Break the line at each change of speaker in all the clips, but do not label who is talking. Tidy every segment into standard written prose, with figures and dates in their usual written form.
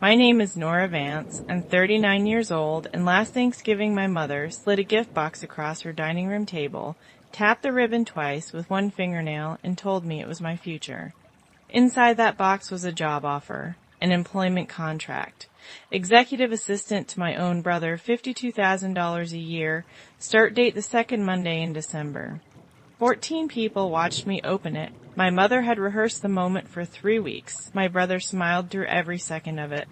My name is Nora Vance. I'm 39 years old, and last Thanksgiving my mother slid a gift box across her dining room table, tapped the ribbon twice with one fingernail, and told me it was my future. Inside that box was a job offer, an employment contract. Executive assistant to my own brother, $52,000 a year, start date the second Monday in December. 14 people watched me open it. My mother had rehearsed the moment for 3 weeks. My brother smiled through every second of it.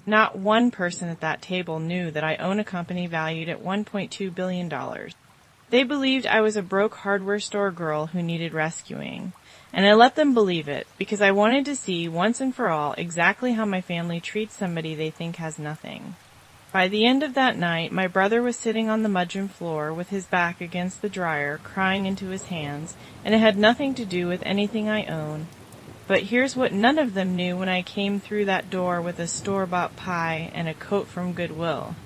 Not one person at that table knew that I own a company valued at $1.2 billion. They believed I was a broke hardware store girl who needed rescuing. And I let them believe it, because I wanted to see once and for all exactly how my family treats somebody they think has nothing. By the end of that night, my brother was sitting on the mudroom floor with his back against the dryer, crying into his hands, and it had nothing to do with anything I own. But here's what none of them knew when I came through that door with a store-bought pie and a coat from Goodwill.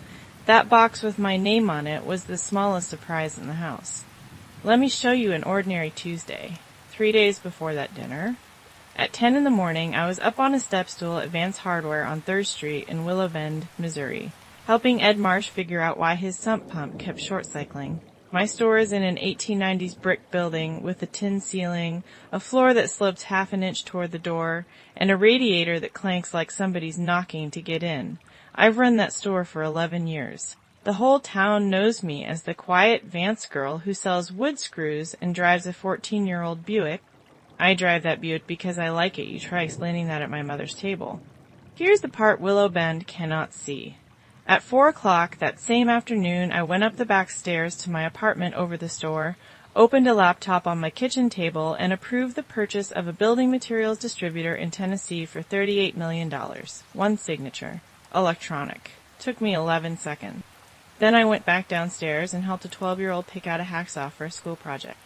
That box with my name on it was the smallest surprise in the house. Let me show you an ordinary Tuesday. 3 days before that dinner. At 10 in the morning, I was up on a step stool at Vance Hardware on 3rd Street in Willow Bend, Missouri, helping Ed Marsh figure out why his sump pump kept short-cycling. My store is in an 1890s brick building with a tin ceiling, a floor that slopes half an inch toward the door, and a radiator that clanks like somebody's knocking to get in. I've run that store for 11 years. The whole town knows me as the quiet Vance girl who sells wood screws and drives a 14-year-old Buick. I drive that Buick because I like it. You try explaining that at my mother's table. Here's the part Willow Bend cannot see. At 4 o'clock that same afternoon, I went up the back stairs to my apartment over the store, opened a laptop on my kitchen table, and approved the purchase of a building materials distributor in Tennessee for $38 million. One signature. Electronic. Took me 11 seconds. Then I went back downstairs and helped a 12-year-old pick out a hacksaw for a school project.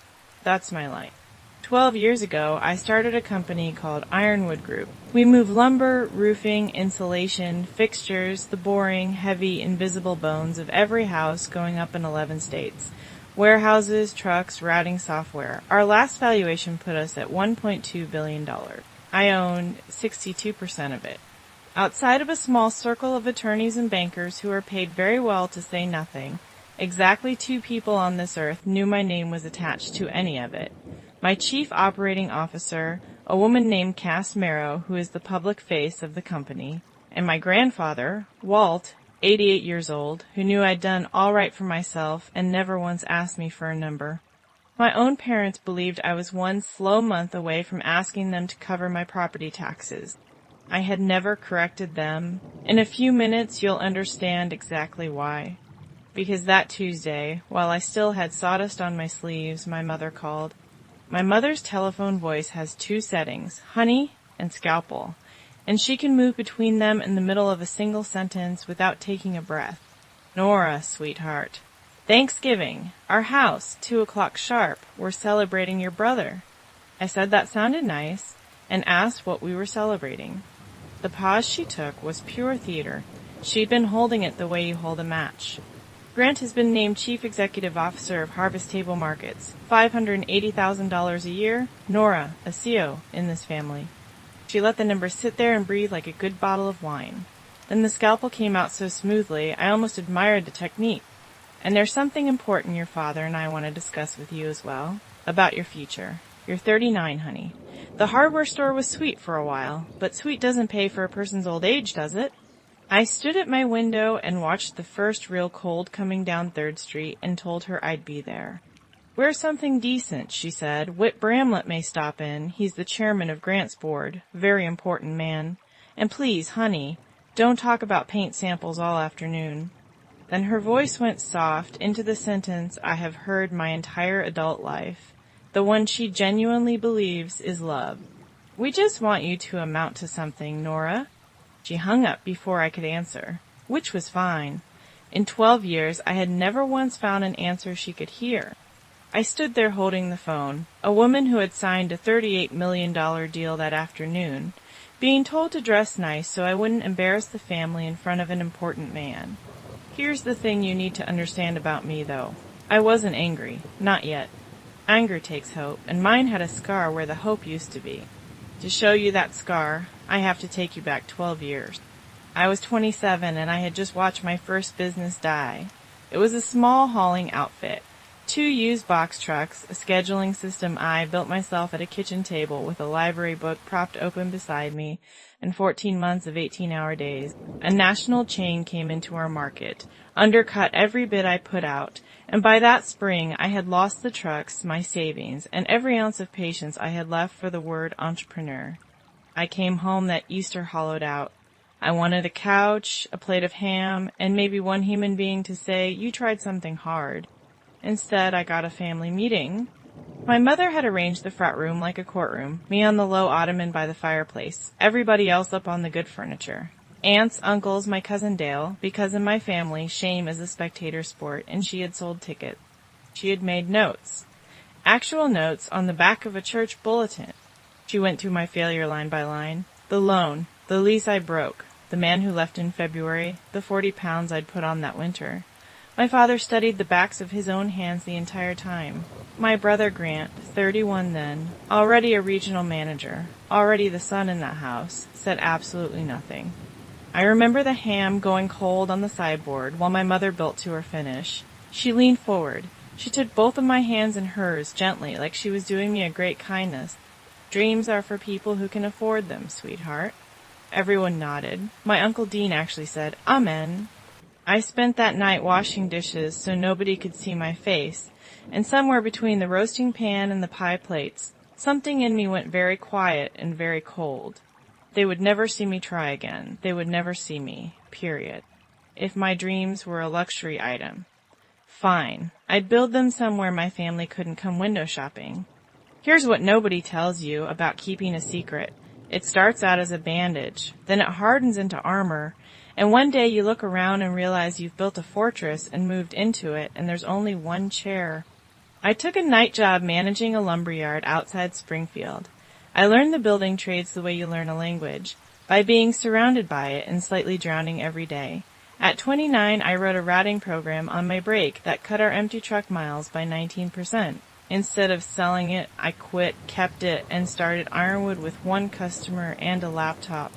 That's my life. 12 years ago, I started a company called Ironwood Group. We move lumber, roofing, insulation, fixtures, the boring, heavy, invisible bones of every house going up in 11 states. Warehouses, trucks, routing software. Our last valuation put us at $1.2 billion. I own 62% of it. Outside of a small circle of attorneys and bankers who are paid very well to say nothing, exactly 2 people on this earth knew my name was attached to any of it. My chief operating officer, a woman named Cass Marrow, who is the public face of the company, and my grandfather, Walt, 88 years old, who knew I'd done all right for myself and never once asked me for a number. My own parents believed I was one slow month away from asking them to cover my property taxes. I had never corrected them. In a few minutes you'll understand exactly why. Because that Tuesday, while I still had sawdust on my sleeves, my mother called. My mother's telephone voice has 2 settings, honey and scalpel, and she can move between them in the middle of a single sentence without taking a breath. Nora, sweetheart. Thanksgiving. Our house, 2 o'clock sharp. We're celebrating your brother. I said that sounded nice, and asked what we were celebrating. The pause she took was pure theater. She'd been holding it the way you hold a match. Grant has been named Chief Executive Officer of Harvest Table Markets, $580,000 a year. Nora, a CO in this family. She let the number sit there and breathe like a good bottle of wine. Then the scalpel came out so smoothly, I almost admired the technique. And there's something important your father and I want to discuss with you as well, about your future. You're 39, honey. The hardware store was sweet for a while, but sweet doesn't pay for a person's old age, does it? I stood at my window and watched the first real cold coming down 3rd Street and told her I'd be there. Wear something decent, she said. Whit Bramlett may stop in. He's the chairman of Grant's board. Very important man. And please, honey, don't talk about paint samples all afternoon. Then her voice went soft into the sentence I have heard my entire adult life. The one she genuinely believes is love. We just want you to amount to something, Nora. She hung up before I could answer, which was fine. In 12 years, I had never once found an answer she could hear. I stood there holding the phone, a woman who had signed a $38 million deal that afternoon, being told to dress nice so I wouldn't embarrass the family in front of an important man. Here's the thing you need to understand about me, though. I wasn't angry. Not yet. Anger takes hope, and mine had a scar where the hope used to be. To show you that scar, I have to take you back 12 years. I was 27 and I had just watched my first business die. It was a small hauling outfit. 2 used box trucks, a scheduling system I built myself at a kitchen table with a library book propped open beside me, and 14 months of 18-hour days. A national chain came into our market, undercut every bid I put out, and by that spring I had lost the trucks, my savings, and every ounce of patience I had left for the word entrepreneur. I came home that Easter hollowed out. I wanted a couch, a plate of ham, and maybe one human being to say, "You tried something hard." Instead, I got a family meeting. My mother had arranged the front room like a courtroom, me on the low ottoman by the fireplace, everybody else up on the good furniture. Aunts, uncles, my cousin Dale, because in my family, shame is a spectator sport, and she had sold tickets. She had made notes. Actual notes on the back of a church bulletin. She went through my failure line by line. The loan, the lease I broke, the man who left in February, the 40 pounds I'd put on that winter. My father studied the backs of his own hands the entire time. My brother Grant, 31 then, already a regional manager, already the son in that house, said absolutely nothing. I remember the ham going cold on the sideboard while my mother built to her finish. She leaned forward. She took both of my hands in hers gently, like she was doing me a great kindness. "Dreams are for people who can afford them, sweetheart." Everyone nodded. My Uncle Dean actually said, "Amen." I spent that night washing dishes so nobody could see my face, and somewhere between the roasting pan and the pie plates, something in me went very quiet and very cold. They would never see me try again. They would never see me, period. If my dreams were a luxury item, fine. I'd build them somewhere my family couldn't come window shopping. Here's what nobody tells you about keeping a secret. It starts out as a bandage, then it hardens into armor, and one day you look around and realize you've built a fortress and moved into it, and there's only one chair. I took a night job managing a lumberyard outside Springfield. I learned the building trades the way you learn a language, by being surrounded by it and slightly drowning every day. At 29, I wrote a routing program on my break that cut our empty truck miles by 19%. Instead of selling it, I quit, kept it, and started Ironwood with 1 customer and a laptop.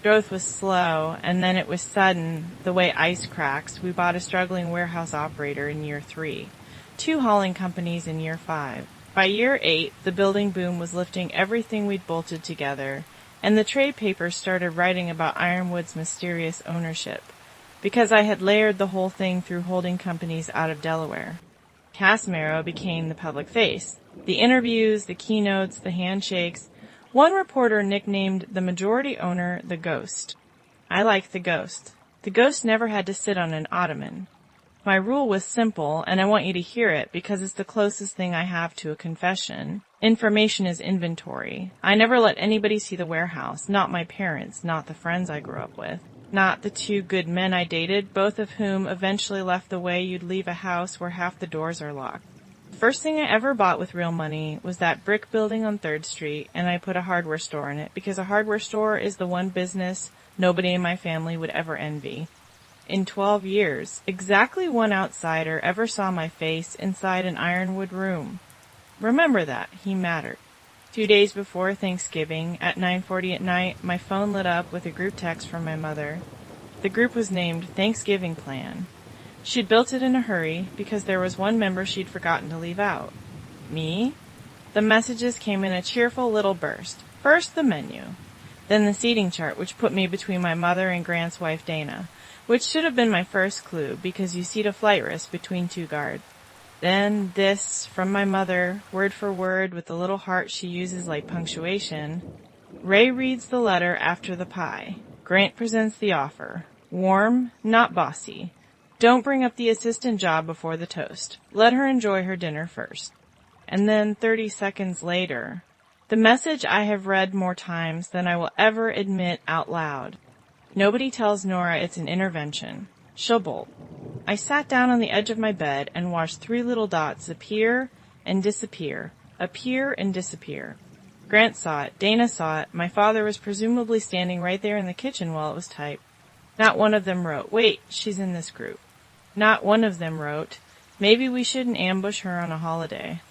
Growth was slow, and then it was sudden, the way ice cracks. We bought a struggling warehouse operator in year 3, 2 hauling companies in year 5. By year 8, the building boom was lifting everything we'd bolted together, and the trade papers started writing about Ironwood's mysterious ownership, because I had layered the whole thing through holding companies out of Delaware. Casimiro became the public face. The interviews, the keynotes, the handshakes. One reporter nicknamed the majority owner the Ghost. I liked the Ghost. The Ghost never had to sit on an ottoman. My rule was simple, and I want you to hear it because it's the closest thing I have to a confession. Information is inventory. I never let anybody see the warehouse, not my parents, not the friends I grew up with, not the 2 good men I dated, both of whom eventually left the way you'd leave a house where half the doors are locked. First thing I ever bought with real money was that brick building on 3rd Street, and I put a hardware store in it because a hardware store is the one business nobody in my family would ever envy. In 12 years, exactly 1 outsider ever saw my face inside an Ironwood room. Remember that, he mattered. 2 days before Thanksgiving, at 9:40 at night, my phone lit up with a group text from my mother. The group was named Thanksgiving Plan. She'd built it in a hurry because there was 1 member she'd forgotten to leave out. Me? The messages came in a cheerful little burst. First the menu, then the seating chart, which put me between my mother and Grant's wife Dana, which should have been my first clue because you seat a flight risk between 2 guards. Then this, from my mother, word for word with the little heart she uses like punctuation. Ray reads the letter after the pie. Grant presents the offer. Warm, not bossy. Don't bring up the assistant job before the toast. Let her enjoy her dinner first. And then 30 seconds later, the message I have read more times than I will ever admit out loud. Nobody tells Nora it's an intervention. She'll bolt. I sat down on the edge of my bed and watched 3 little dots appear and disappear, appear and disappear. Grant saw it, Dana saw it, my father was presumably standing right there in the kitchen while it was typed. Not one of them wrote, "Wait, she's in this group." Not one of them wrote, "Maybe we shouldn't ambush her on a holiday."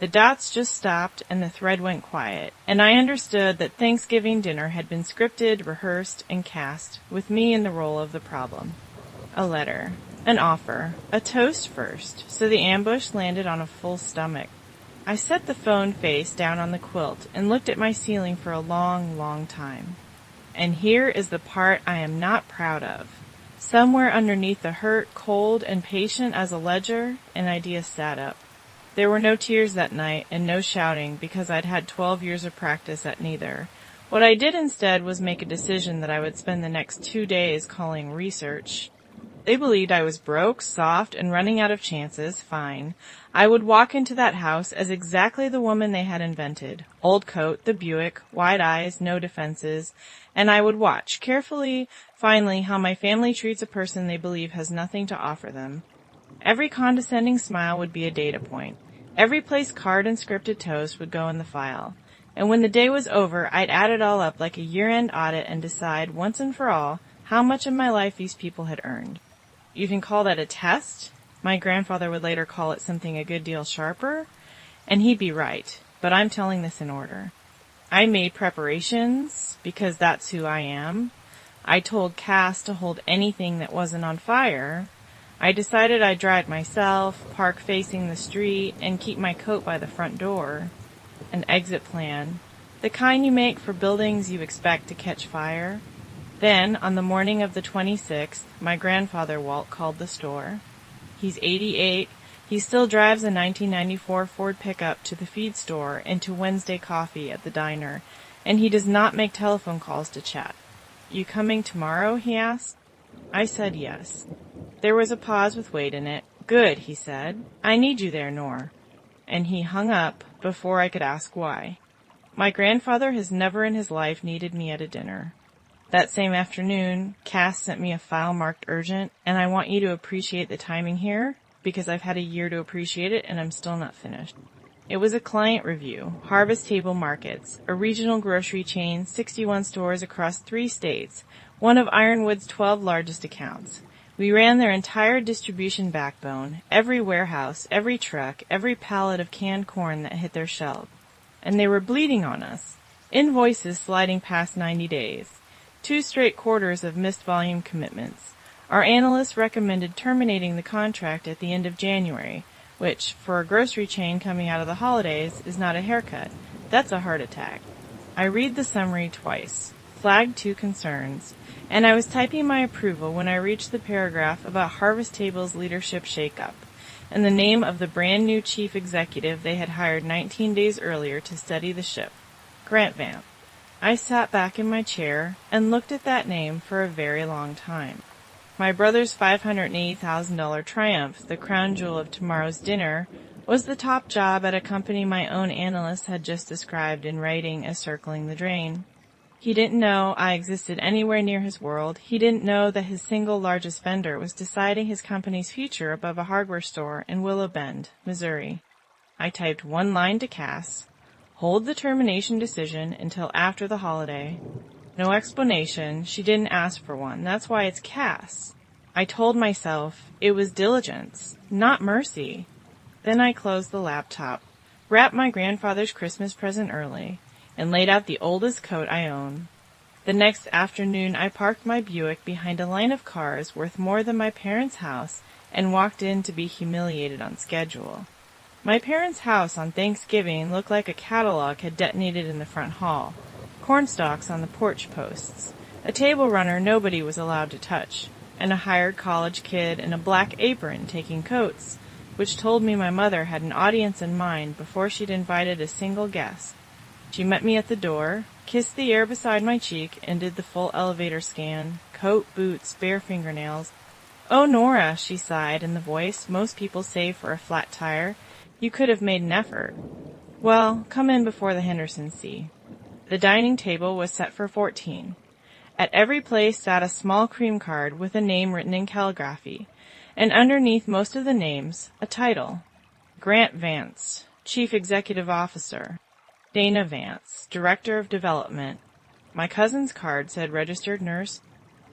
The dots just stopped and the thread went quiet, and I understood that Thanksgiving dinner had been scripted, rehearsed, and cast, with me in the role of the problem. A letter, an offer, a toast first, so the ambush landed on a full stomach. I set the phone face down on the quilt and looked at my ceiling for a long, long time. And here is the part I am not proud of. Somewhere underneath the hurt, cold, and patient as a ledger, an idea sat up. There were no tears that night and no shouting because I'd had 12 years of practice at neither. What I did instead was make a decision that I would spend the next 2 days calling research. They believed I was broke, soft, and running out of chances. Fine. I would walk into that house as exactly the woman they had invented. Old coat, the Buick, wide eyes, no defenses. And I would watch, carefully, finally, how my family treats a person they believe has nothing to offer them. Every condescending smile would be a data point. Every placed card and scripted toast would go in the file. And when the day was over, I'd add it all up like a year-end audit and decide, once and for all, how much of my life these people had earned. You can call that a test. My grandfather would later call it something a good deal sharper. And he'd be right, but I'm telling this in order. I made preparations, because that's who I am. I told Cass to hold anything that wasn't on fire. I decided I'd dry it myself, park facing the street, and keep my coat by the front door. An exit plan, the kind you make for buildings you expect to catch fire. Then, on the morning of the 26th, my grandfather Walt called the store. He's 88. He still drives a 1994 Ford pickup to the feed store and to Wednesday coffee at the diner, and he does not make telephone calls to chat. You coming tomorrow? He asked. I said yes. There was a pause with weight in it. Good, he said. I need you there, Nor. And he hung up before I could ask why. My grandfather has never in his life needed me at a dinner. That same afternoon, Cass sent me a file marked urgent, and I want you to appreciate the timing here, because I've had a year to appreciate it and I'm still not finished. It was a client review, Harvest Table Markets, a regional grocery chain, 61 stores across 3 states, one of Ironwood's 12 largest accounts. We ran their entire distribution backbone, every warehouse, every truck, every pallet of canned corn that hit their shelf. And they were bleeding on us. Invoices sliding past 90 days. 2 straight quarters of missed volume commitments. Our analysts recommended terminating the contract at the end of January, which, for a grocery chain coming out of the holidays, is not a haircut. That's a heart attack. I read the summary twice, flagged 2 concerns, and I was typing my approval when I reached the paragraph about Harvest Table's leadership shakeup, and the name of the brand new chief executive they had hired 19 days earlier to steady the ship, Grant Vance. I sat back in my chair and looked at that name for a very long time. My brother's $580,000 triumph, the crown jewel of tomorrow's dinner, was the top job at a company my own analyst had just described in writing as circling the drain. He didn't know I existed anywhere near his world. He didn't know that his single largest vendor was deciding his company's future above a hardware store in Willow Bend, Missouri. I typed 1 line to Cass. Hold the termination decision until after the holiday. No explanation. She didn't ask for one. That's why it's Cass. I told myself it was diligence, not mercy. Then I closed the laptop, wrapped my grandfather's Christmas present early, and laid out the oldest coat I own. The next afternoon I parked my Buick behind a line of cars worth more than my parents' house and walked in to be humiliated on schedule. My parents' house on Thanksgiving looked like a catalog had detonated in the front hall. Cornstalks on the porch posts, a table runner nobody was allowed to touch, and a hired college kid in a black apron taking coats, which told me my mother had an audience in mind before she'd invited a single guest. She met me at the door, kissed the air beside my cheek, and did the full elevator scan, coat, boots, bare fingernails. "Oh, Nora," she sighed in the voice most people save for a flat tire. "You could have made an effort." "Well, come in before the Hendersons see." The dining table was set for 14. At every place sat a small cream card with a name written in calligraphy, and underneath most of the names, a title. Grant Vance, Chief Executive Officer. Dana Vance, Director of Development. My cousin's card said Registered Nurse.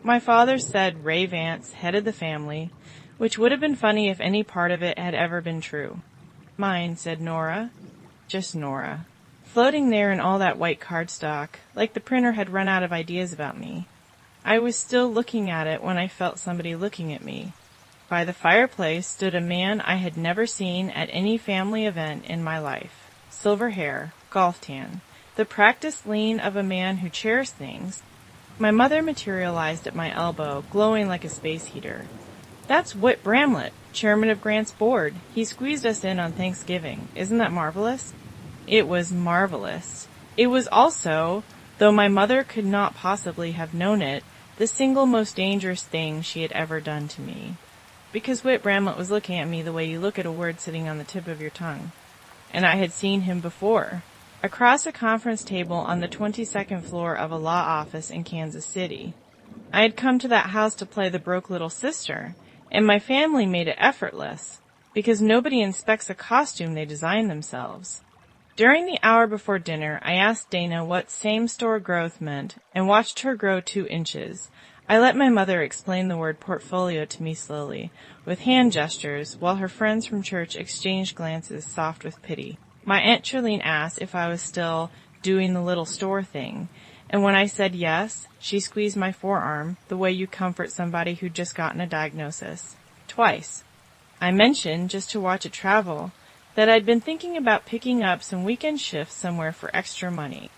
My father's said Ray Vance, Head of the Family, which would have been funny if any part of it had ever been true. Mine said Nora. Just Nora. Floating there in all that white cardstock, like the printer had run out of ideas about me. I was still looking at it when I felt somebody looking at me. By the fireplace stood a man I had never seen at any family event in my life. Silver hair, golf tan, the practiced lean of a man who cherished things. My mother materialized at my elbow, glowing like a space heater. "That's Whit Bramlett, chairman of Grant's board. He squeezed us in on Thanksgiving. Isn't that marvelous?" It was marvelous. It was also, though my mother could not possibly have known it, the single most dangerous thing she had ever done to me. Because Whit Bramlett was looking at me the way you look at a word sitting on the tip of your tongue. And I had seen him before, across a conference table on the 22nd floor of a law office in Kansas City. I had come to that house to play the broke little sister, and my family made it effortless, because nobody inspects a costume they design themselves. During the hour before dinner, I asked Dana what same-store growth meant and watched her grow 2 inches. I let my mother explain the word portfolio to me slowly, with hand gestures, while her friends from church exchanged glances soft with pity. My Aunt Charlene asked if I was still doing the little store thing, and when I said yes, she squeezed my forearm the way you comfort somebody who'd just gotten a diagnosis. Twice. I mentioned, just to watch it travel, that I'd been thinking about picking up some weekend shifts somewhere for extra money.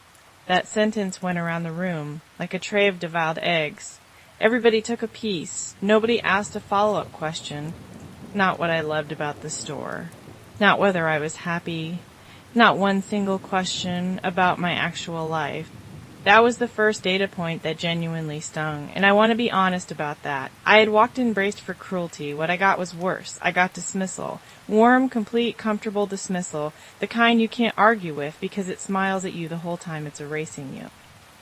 That sentence went around the room like a tray of deviled eggs. Everybody took a piece. Nobody asked a follow-up question. Not what I loved about the store. Not whether I was happy. Not one single question about my actual life. That was the first data point that genuinely stung, and I want to be honest about that. I had walked in braced for cruelty. What I got was worse. I got dismissal. Warm, complete, comfortable dismissal, the kind you can't argue with because it smiles at you the whole time it's erasing you.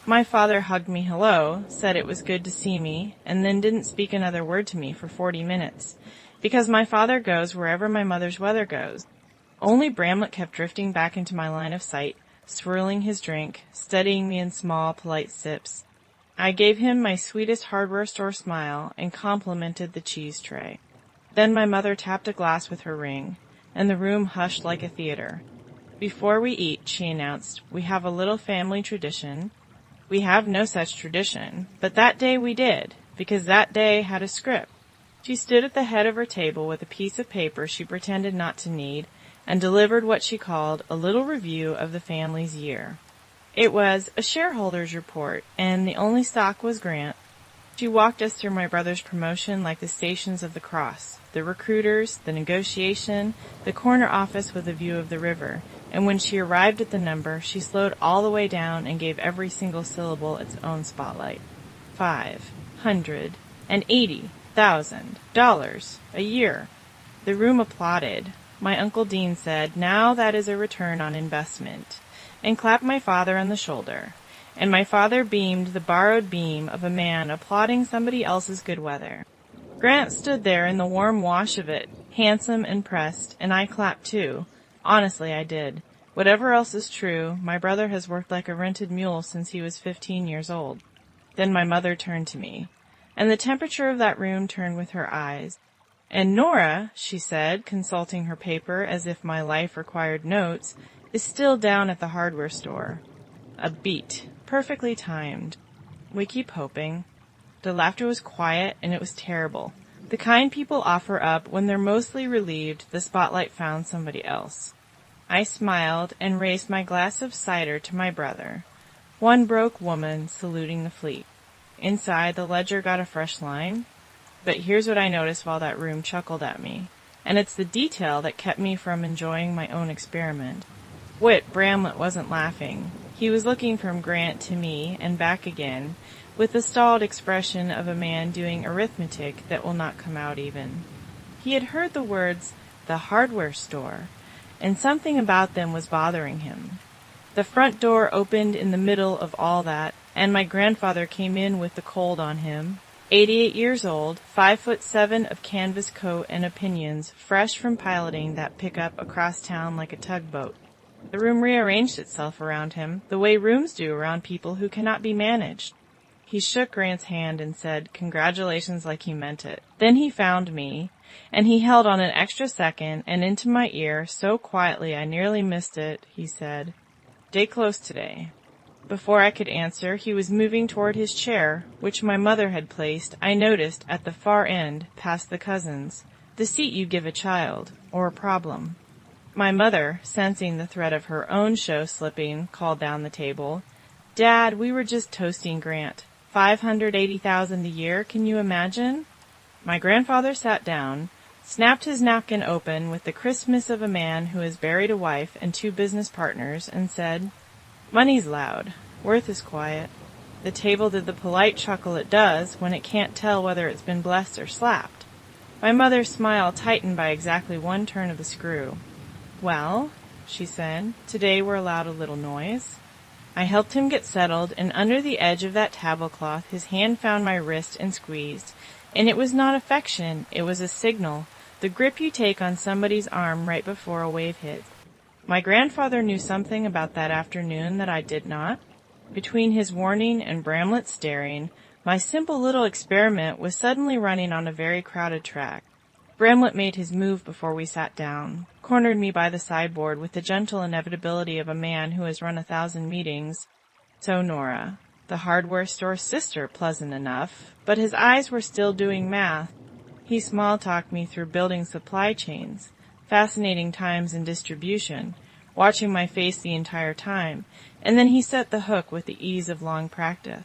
My father hugged me hello, said it was good to see me, and then didn't speak another word to me for 40 minutes, because my father goes wherever my mother's weather goes. Only Bramlett kept drifting back into my line of sight, swirling his drink, studying me in small, polite sips. I gave him my sweetest hardware store smile and complimented the cheese tray. Then my mother tapped a glass with her ring, and the room hushed like a theater. "Before we eat," she announced, "we have a little family tradition." We have no such tradition, but that day we did, because that day had a script. She stood at the head of her table with a piece of paper she pretended not to need, and delivered what she called a little review of the family's year. It was a shareholder's report, and the only stock was Grant. She walked us through my brother's promotion like the stations of the cross, the recruiters, the negotiation, the corner office with a view of the river, and when she arrived at the number, she slowed all the way down and gave every single syllable its own spotlight. $580,000 a year. The room applauded. My Uncle Dean said, "Now that is a return on investment," and clapped my father on the shoulder. And my father beamed the borrowed beam of a man applauding somebody else's good weather. Grant stood there in the warm wash of it, handsome and pressed, and I clapped too. Honestly, I did. Whatever else is true, my brother has worked like a rented mule since he was 15 years old. Then my mother turned to me, and the temperature of that room turned with her eyes. "And Nora," she said, consulting her paper as if my life required notes, "is still down at the hardware store." A beat, perfectly timed. We keep hoping. The laughter was quiet, and it was terrible. The kind people offer up when they're mostly relieved the spotlight found somebody else. I smiled and raised my glass of cider to my brother. One broke woman saluting the fleet. Inside, the ledger got a fresh line. But here's what I noticed while that room chuckled at me, and it's the detail that kept me from enjoying my own experiment. Whit Bramlett wasn't laughing. He was looking from Grant to me and back again, with the stalled expression of a man doing arithmetic that will not come out even. He had heard the words, "the hardware store," and something about them was bothering him. The front door opened in the middle of all that, and my grandfather came in with the cold on him. 88 years old, 5'7" of canvas coat and opinions, fresh from piloting that pickup across town like a tugboat. The room rearranged itself around him, the way rooms do around people who cannot be managed. He shook Grant's hand and said, "Congratulations," like he meant it. Then he found me, and he held on an extra second, and into my ear, so quietly I nearly missed it, he said, "Stay close today." Before I could answer, he was moving toward his chair, which my mother had placed, I noticed, at the far end, past the cousins, the seat you give a child, or a problem. My mother, sensing the threat of her own show slipping, called down the table, "Dad, we were just toasting Grant. $580,000 a year, can you imagine?" My grandfather sat down, snapped his napkin open with the crispness of a man who has buried a wife and 2 business partners, and said, "Money's loud. Worth is quiet." The table did the polite chuckle it does when it can't tell whether it's been blessed or slapped. My mother's smile tightened by exactly 1 turn of the screw. "Well," she said, "today we're allowed a little noise." I helped him get settled, and under the edge of that tablecloth his hand found my wrist and squeezed. And it was not affection, it was a signal, the grip you take on somebody's arm right before a wave hits. My grandfather knew something about that afternoon that I did not. Between his warning and Bramlett staring, my simple little experiment was suddenly running on a very crowded track. Bramlett made his move before we sat down, cornered me by the sideboard with the gentle inevitability of a man who has run 1,000 meetings. So Nora, the hardware store sister, pleasant enough, but his eyes were still doing math. He small-talked me through building supply chains, fascinating times in distribution, watching my face the entire time, and then he set the hook with the ease of long practice.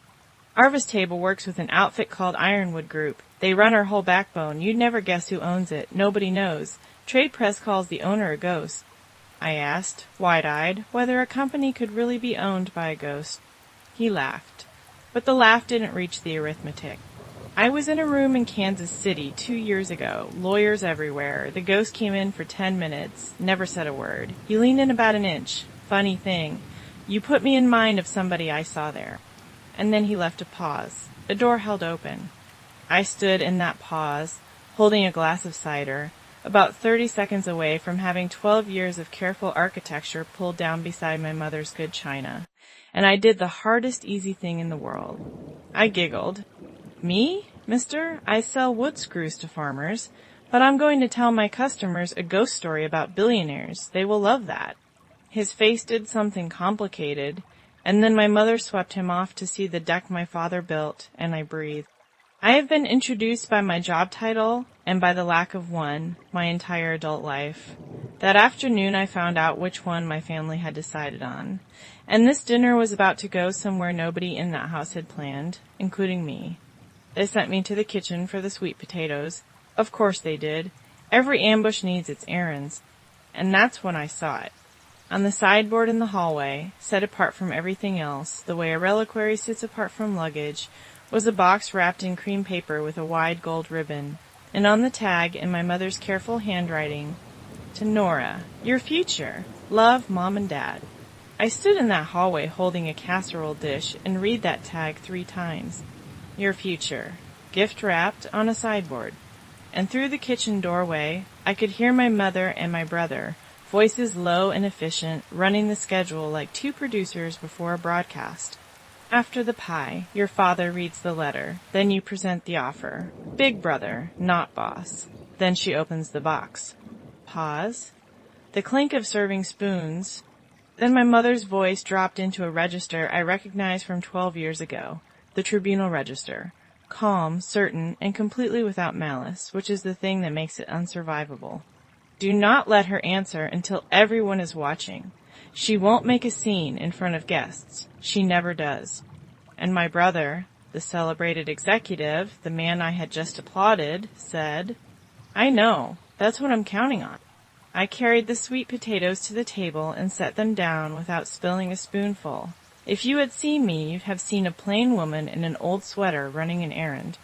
Arva's table works with an outfit called Ironwood Group. They run our whole backbone. You'd never guess who owns it. Nobody knows. Trade press calls the owner a ghost. I asked, wide-eyed, whether a company could really be owned by a ghost. He laughed, but the laugh didn't reach the arithmetic. I was in a room in Kansas City 2 years ago, lawyers everywhere. The ghost came in for 10 minutes, never said a word. He leaned in about an inch. Funny thing, you put me in mind of somebody I saw there. And then he left a pause. A door held open. I stood in that pause, holding a glass of cider, about 30 seconds away from having 12 years of careful architecture pulled down beside my mother's good china. And I did the hardest easy thing in the world. I giggled. "Me, mister? I sell wood screws to farmers, but I'm going to tell my customers a ghost story about billionaires. They will love that." His face did something complicated, and then my mother swept him off to see the deck my father built, and I breathed. I have been introduced by my job title, and by the lack of one, my entire adult life. That afternoon I found out which one my family had decided on, and this dinner was about to go somewhere nobody in that house had planned, including me. They sent me to the kitchen for the sweet potatoes. Of course they did. Every ambush needs its errands. And that's when I saw it. On the sideboard in the hallway, set apart from everything else, the way a reliquary sits apart from luggage, was a box wrapped in cream paper with a wide gold ribbon, and on the tag, in my mother's careful handwriting, "To Nora, your future. Love, Mom and Dad." I stood in that hallway holding a casserole dish and read that tag 3 times. Your future. Gift wrapped on a sideboard. And through the kitchen doorway, I could hear my mother and my brother, voices low and efficient, running the schedule like 2 producers before a broadcast. After the pie, your father reads the letter. Then you present the offer. Big brother, not boss. Then she opens the box. Pause. The clink of serving spoons. Then my mother's voice dropped into a register I recognized from 12 years ago. The Tribunal Register. Calm, certain, and completely without malice, which is the thing that makes it unsurvivable. Do not let her answer until everyone is watching. She won't make a scene in front of guests. She never does. And my brother, the celebrated executive, the man I had just applauded, said, "I know. That's what I'm counting on." I carried the sweet potatoes to the table and set them down without spilling a spoonful. If you had seen me, you'd have seen a plain woman in an old sweater running an errand.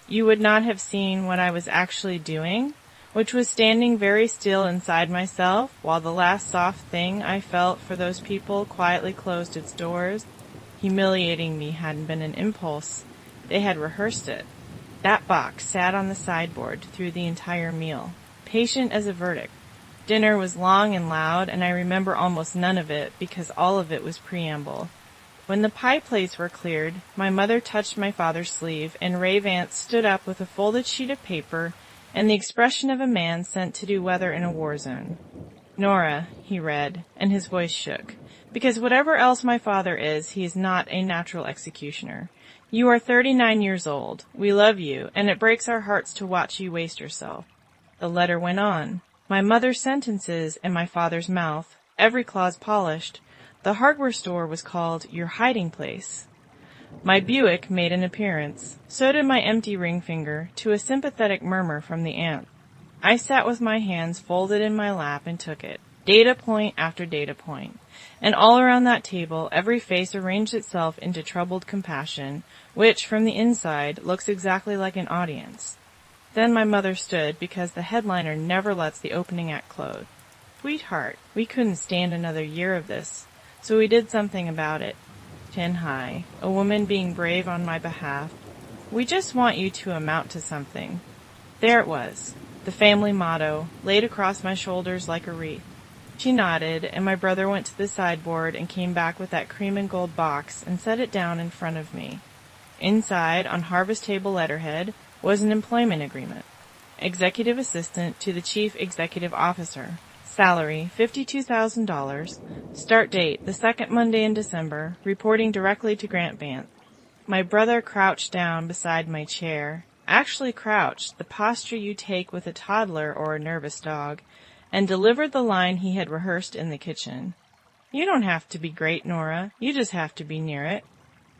You would not have seen what I was actually doing, which was standing very still inside myself while the last soft thing I felt for those people quietly closed its doors. Humiliating me hadn't been an impulse. They had rehearsed it. That box sat on the sideboard through the entire meal, patient as a verdict. Dinner was long and loud, and I remember almost none of it because all of it was preamble. When the pie plates were cleared, my mother touched my father's sleeve, and Ray Vance stood up with a folded sheet of paper and the expression of a man sent to do weather in a war zone. "Nora," he read, and his voice shook, "because whatever else my father is, he is not a natural executioner. You are 39 years old. We love you, and it breaks our hearts to watch you waste yourself." The letter went on. My mother's sentences in my father's mouth, every clause polished. The hardware store was called Your Hiding Place. My Buick made an appearance. So did my empty ring finger, to a sympathetic murmur from the aunt. I sat with my hands folded in my lap and took it, data point after data point. And all around that table, every face arranged itself into troubled compassion, which, from the inside, looks exactly like an audience. Then my mother stood, because the headliner never lets the opening act close. "Sweetheart, we couldn't stand another year of this, so we did something about it. Chin high, a woman being brave on my behalf. We just want you to amount to something." There it was, the family motto, laid across my shoulders like a wreath. She nodded, and my brother went to the sideboard and came back with that cream and gold box and set it down in front of me. Inside, on harvest table letterhead, was an employment agreement. Executive assistant to the chief executive officer. Salary, $52,000. Start date, the second Monday in December, reporting directly to Grant Vance. My brother crouched down beside my chair, actually crouched, the posture you take with a toddler or a nervous dog, and delivered the line he had rehearsed in the kitchen. "You don't have to be great, Nora. You just have to be near it."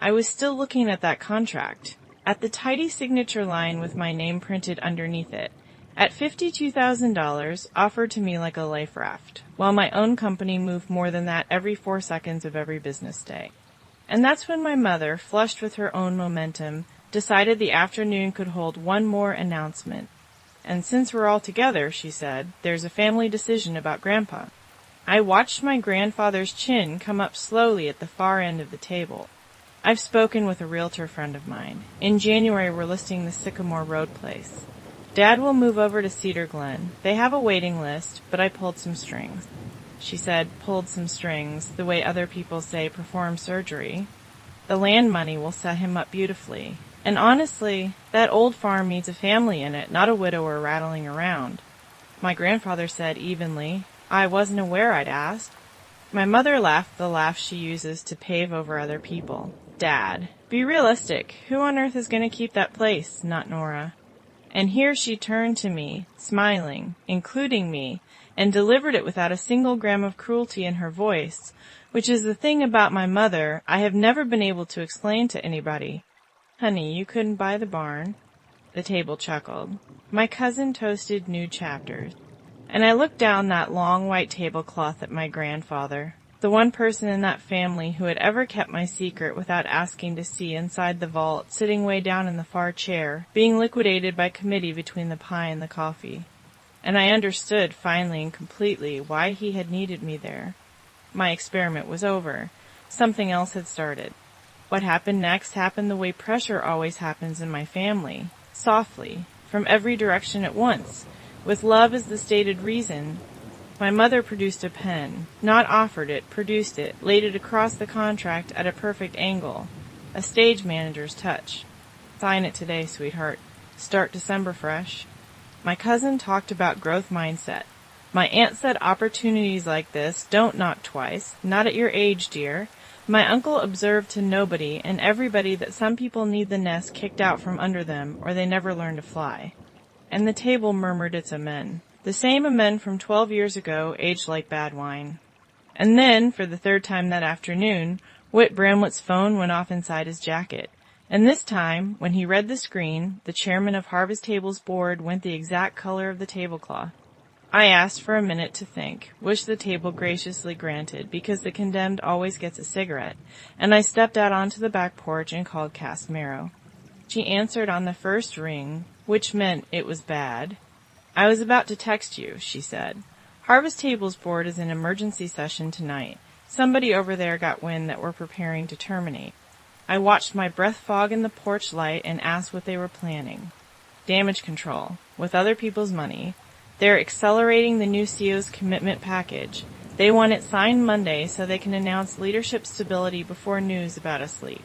I was still looking at that contract, at the tidy signature line with my name printed underneath it, at $52,000 offered to me like a life raft, while my own company moved more than that every 4 seconds of every business day. And that's when my mother, flushed with her own momentum, decided the afternoon could hold one more announcement. "And since we're all together," she said, "there's a family decision about Grandpa." I watched my grandfather's chin come up slowly at the far end of the table. "I've spoken with a realtor friend of mine. In January we're listing the Sycamore Road place. Dad will move over to Cedar Glen. They have a waiting list, but I pulled some strings." She said, "pulled some strings," the way other people say perform surgery. "The land money will set him up beautifully. And honestly, that old farm needs a family in it, not a widower rattling around." My grandfather said evenly, "I wasn't aware I'd asked." My mother laughed the laugh she uses to pave over other people. "Dad, be realistic. Who on earth is going to keep that place? Not Nora." And here she turned to me, smiling, including me, and delivered it without a single gram of cruelty in her voice, which is the thing about my mother I have never been able to explain to anybody. "Honey, you couldn't buy the barn." The table chuckled. My cousin toasted new chapters. And I looked down that long white tablecloth at my grandfather, the one person in that family who had ever kept my secret without asking to see inside the vault, sitting way down in the far chair, being liquidated by committee between the pie and the coffee. And I understood, finally and completely, why he had needed me there. My experiment was over. Something else had started. What happened next happened the way pressure always happens in my family, softly, from every direction at once, with love as the stated reason. My mother produced a pen, not offered it, produced it, laid it across the contract at a perfect angle, a stage manager's touch. "Sign it today, sweetheart. Start December fresh." My cousin talked about growth mindset. My aunt said opportunities like this don't knock twice, not at your age, dear. My uncle observed to nobody and everybody that some people need the nest kicked out from under them or they never learn to fly. And the table murmured its amen. The same amen from 12 years ago, aged like bad wine. And then, for the third time that afternoon, Whit Bramlett's phone went off inside his jacket. And this time, when he read the screen, the chairman of Harvest Table's board went the exact color of the tablecloth. I asked for a minute to think, which the table graciously granted, because the condemned always gets a cigarette, and I stepped out onto the back porch and called Cass Marrow. She answered on the first ring, which meant it was bad. "I was about to text you," she said. "Harvest Table's board is in emergency session tonight. Somebody over there got wind that we're preparing to terminate." I watched my breath fog in the porch light and asked what they were planning. "Damage control, with other people's money. They're accelerating the new CEO's commitment package. They want it signed Monday so they can announce leadership stability before news about us leaks."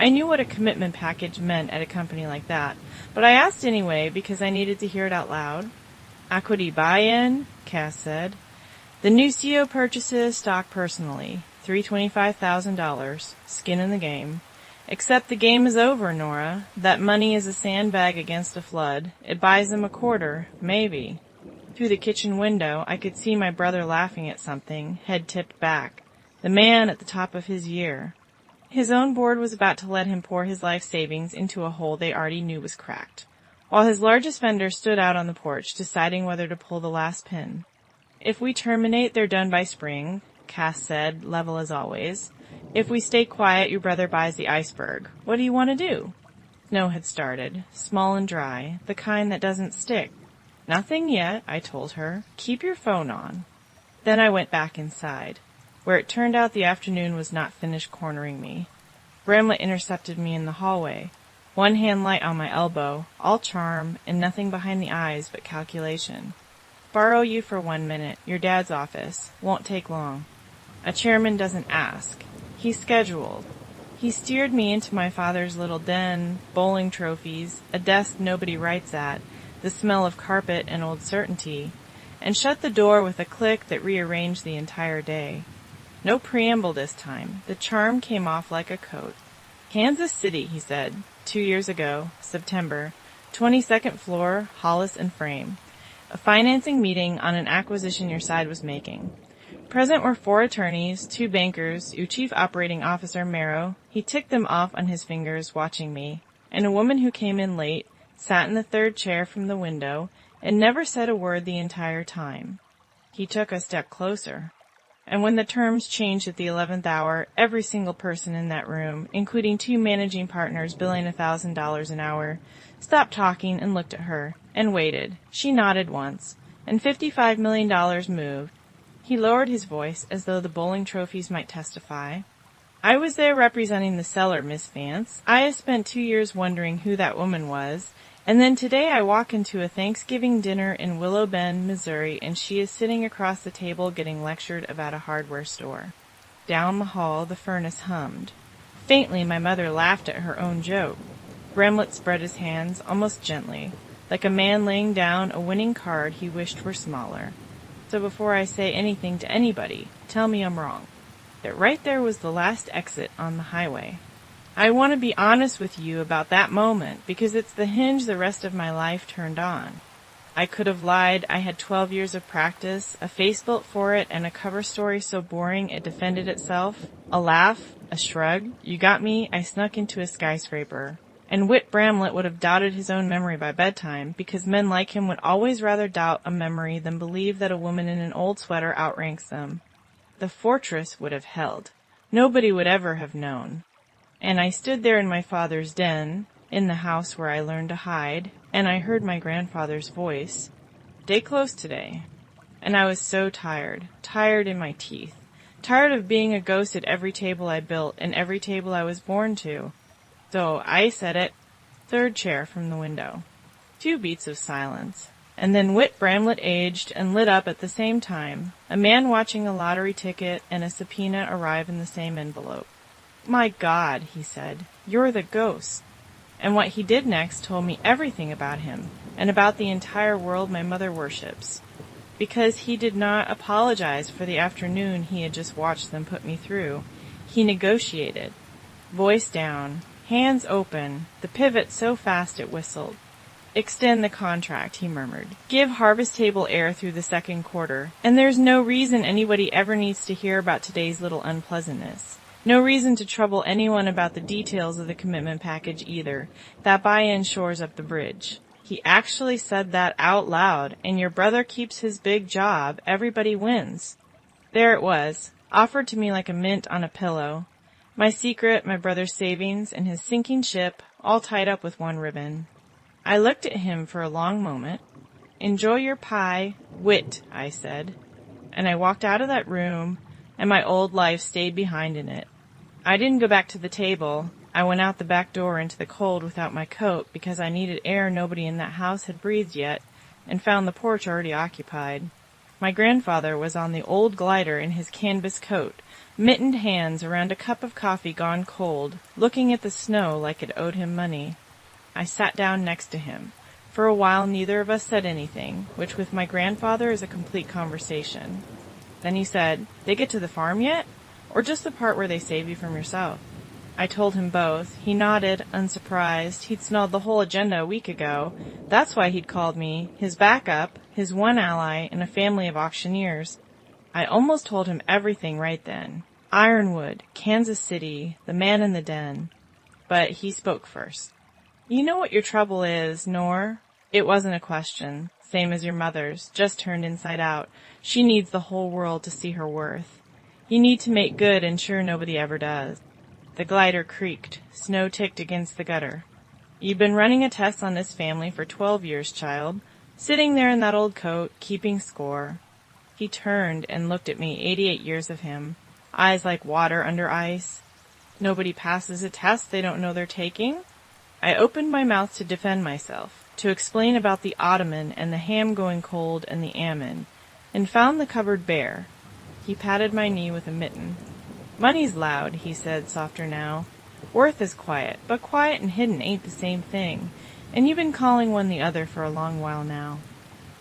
I knew what a commitment package meant at a company like that, but I asked anyway because I needed to hear it out loud. Equity buy-in, Cass said. The new CEO purchases stock personally, $325,000, skin in the game. Except the game is over, Nora. That money is a sandbag against a flood. It buys them a quarter, maybe. Through the kitchen window, I could see my brother laughing at something, head tipped back. The man at the top of his year. His own board was about to let him pour his life savings into a hole they already knew was cracked, while his largest vendor stood out on the porch, deciding whether to pull the last pin. If we terminate, they're done by spring, Cass said, level as always. If we stay quiet, your brother buys the iceberg. What do you want to do? Snow had started, small and dry, the kind that doesn't stick. Nothing yet, I told her. Keep your phone on. Then I went back inside, where it turned out the afternoon was not finished cornering me. Bramlett intercepted me in the hallway, one hand light on my elbow, all charm and nothing behind the eyes but calculation. Borrow you for 1 minute, your dad's office. Won't take long. A chairman doesn't ask. He's scheduled. He steered me into my father's little den, bowling trophies, a desk nobody writes at, the smell of carpet and old certainty, and shut the door with a click that rearranged the entire day. No preamble this time. The charm came off like a coat. Kansas City, he said, 2 years ago, September, 22nd floor, Hollis and Frame. A financing meeting on an acquisition your side was making. Present were 4 attorneys, 2 bankers, your chief operating officer, Merrow, he ticked them off on his fingers, watching me, and a woman who came in late, sat in the 3rd chair from the window, and never said a word the entire time. He took a step closer. And when the terms changed at the 11th hour, every single person in that room, including 2 managing partners billing $1,000 an hour, stopped talking and looked at her, and waited. She nodded once, and $55 million moved. He lowered his voice as though the bowling trophies might testify. I was there representing the seller, Miss Vance. I have spent 2 years wondering who that woman was, and then today I walk into a Thanksgiving dinner in Willow Bend, Missouri, and she is sitting across the table getting lectured about a hardware store. Down the hall, the furnace hummed. Faintly, my mother laughed at her own joke. Bramlett spread his hands, almost gently, like a man laying down a winning card he wished were smaller. So before I say anything to anybody, tell me I'm wrong. That right there was the last exit on the highway. I want to be honest with you about that moment because it's the hinge the rest of my life turned on. I could have lied I had 12 years of practice, a face built for it, and a cover story so boring it defended itself. A laugh, a shrug. You got me, I snuck into a skyscraper. And Whit Bramlett would have doubted his own memory by bedtime because men like him would always rather doubt a memory than believe that a woman in an old sweater outranks them. The fortress would have held. Nobody would ever have known. And I stood there in my father's den, in the house where I learned to hide, and I heard my grandfather's voice. Stay close today. And I was so tired, tired in my teeth, tired of being a ghost at every table I built and every table I was born to. So I said it. 3rd chair from the window. 2 beats of silence. And then Whit Bramlett aged and lit up at the same time, a man watching a lottery ticket and a subpoena arrive in the same envelope. My God, he said, you're the ghost. And what he did next told me everything about him, and about the entire world my mother worships. Because he did not apologize for the afternoon he had just watched them put me through, he negotiated. Voice down, hands open, the pivot so fast it whistled. Extend the contract, he murmured. Give harvest table air through the 2nd quarter, and there's no reason anybody ever needs to hear about today's little unpleasantness. No reason to trouble anyone about the details of the commitment package either. That buy-in shores up the bridge. He actually said that out loud, and your brother keeps his big job, everybody wins. There it was, offered to me like a mint on a pillow. My secret, my brother's savings, and his sinking ship, all tied up with 1 ribbon. I looked at him for a long moment. Enjoy your pie, Whit, I said. And I walked out of that room, and my old life stayed behind in it. I didn't go back to the table. I went out the back door into the cold without my coat because I needed air nobody in that house had breathed yet, and found the porch already occupied. My grandfather was on the old glider in his canvas coat, mittened hands around a cup of coffee gone cold, looking at the snow like it owed him money. I sat down next to him. For a while neither of us said anything, which with my grandfather is a complete conversation. Then he said, "They get to the farm yet? Or just the part where they save you from yourself?" I told him both. He nodded, unsurprised. He'd smelled the whole agenda a week ago. That's why he'd called me, his backup, his one ally in a family of auctioneers. I almost told him everything right then. Ironwood, Kansas City, the man in the den. But he spoke first. "You know what your trouble is, Nor?" It wasn't a question, same as your mother's, just turned inside out. She needs the whole world to see her worth. You need to make good, and sure nobody ever does. The glider creaked. Snow ticked against the gutter. "You've been running a test on this family for 12 years, child. Sitting there in that old coat, keeping score." He turned and looked at me, 88 years of him. Eyes like water under ice. "Nobody passes a test they don't know they're taking?" I opened my mouth to defend myself, to explain about the ottoman and the ham going cold and the almond, and found the cupboard bare. He patted my knee with a mitten. "Money's loud," he said, softer now. "Worth is quiet, but quiet and hidden ain't the same thing, and you've been calling one the other for a long while now."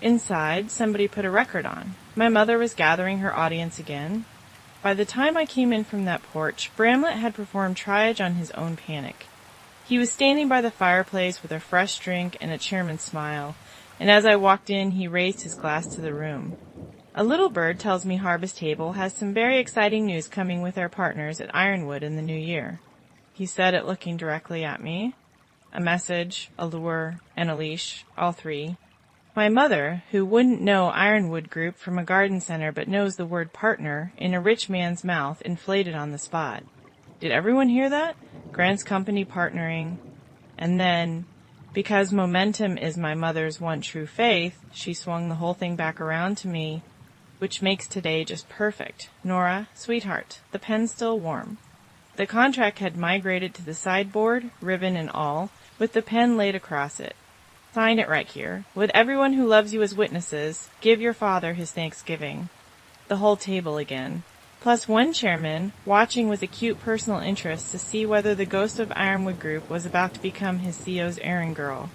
Inside, somebody put a record on. My mother was gathering her audience again. By the time I came in from that porch, Bramlett had performed triage on his own panic. He was standing by the fireplace with a fresh drink and a chairman's smile, and as I walked in, he raised his glass to the room. "A little bird tells me Harvest Table has some very exciting news coming with our partners at Ironwood in the new year." He said it looking directly at me. A message, a lure, and a leash, all three. My mother, who wouldn't know Ironwood Group from a garden center but knows the word partner in a rich man's mouth, inflated on the spot. Did everyone hear that? Grant's company partnering. And then, because momentum is my mother's one true faith, she swung the whole thing back around to me, which makes today just perfect. "Nora, sweetheart, the pen's still warm." The contract had migrated to the sideboard, ribbon and all, with the pen laid across it. "Sign it right here. With everyone who loves you as witnesses, give your father his thanksgiving." The whole table again. Plus one chairman, watching with acute personal interest to see whether the ghost of Ironwood Group was about to become his CO's errand girl.